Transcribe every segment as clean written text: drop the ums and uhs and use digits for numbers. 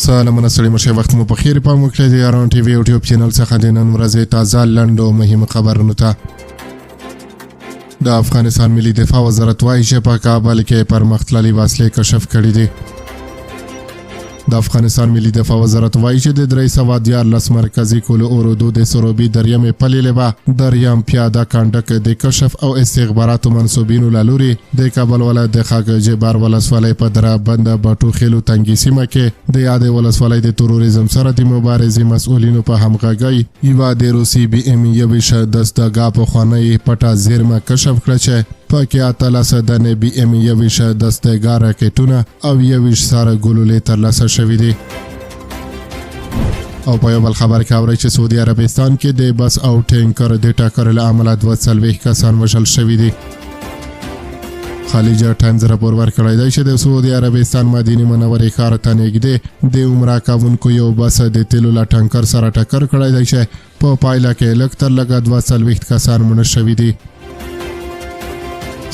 سلامونه ستړي مشه وخت مو په خیر پام وکړئ د یاران ټي وي یوټیوب چینل څخه د نن ورځې تازه لنډ او مهمه خبرونه ته د افغانستان ملي دفاع وزارت وايي چې په کابل کې پرمختللي وسلې کشف کړي دي. د افغانستان ملي دفاع وزارت وايي چې د 314 مرکزی کولو اورودو د سروبي دریمې پلې لبا دریم پیاده کانډک د کشف او استخباراتو منسوبینو لوري د کابل ولایت د خاک جبار ولسوالۍ په درا بند بټو خېلو تنګي سیمه کې د یاد ولسوالۍ د تروریزم سره د مبارزې مسؤلینو په همغږۍ یو د روسي بي ام یو دستګاه په خانه پټه زیرمه کشف کړ چې پاکه اتلاسه د نبی ام یو دستګاه راکټونه او یو سره ګلولې ترلاسه شوې دي. او په یو بل خبر کې اوري چې سعودي عربستان کې د بس او ټینکر د ټکر له امله 240 کسان وژل شوي دي. خلیج ټایمز راپور ورکړی دی چې د سعودي عربستان مدینه منورې ښار ته نږدې د عمره کوونکو یو بس د تیلو له ټانکر سره ټکر کړی دی چې په پایله کې لږ تر لږه 240 کسان مړه شوي دي.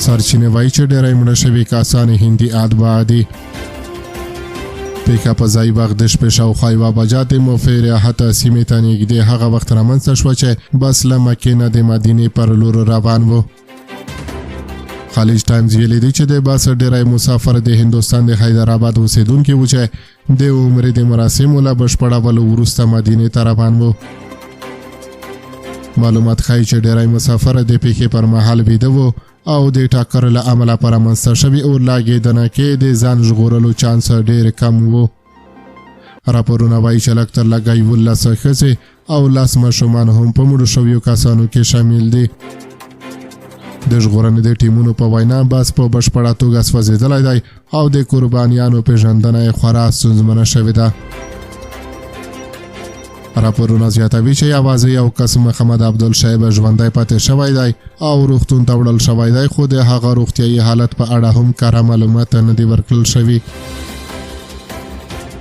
سرچینې وایي چې ډېری مړه شوي کسان هندي اتباع دي. پیکا په ځای وخت د شپې شاوخوا یوه بجه د مفرحت سیمې ته نږدې هغه وخت رامنځته شوه چې بس له مکې نه د مدینې پر لور روان و. خلیج ټایمز ویلي دی چې د بس ډېری مسافر د هندوستان د حیدرآباد اوسېدونکي وو چې د عمرې د مراسمو له بشپړولو وروسته مدینې ته روان وو. معلومات ښایي چې ډېری مسافر د پیښې پر مهال ویده وو او د ټکر له امله پر رامنځته شوي اور لاګېدنه کې د ځان ژغورلو چانس ډېر کم و. راپورونه وایي چې لږ تر لږه 11 ښځې او 10 ماشومان هم په مړو شویو کسانو کې شامل دي. د ژغورنې د ټیمونو په وینا بس په بشپړه توګه سوځېدلی دی او د قربانیانو پیژندنه یې خورا ستونزمنه شوې ده. راپورونه زیاتوي چې یوازې یو کس محمد عبدالشیب ژوندی پاتې شوی دی او روغتون ته وړل شوی دی، خو د هغه روغتیایي حالت په اړه هم کره معلومات نه دي ورکړل شوي.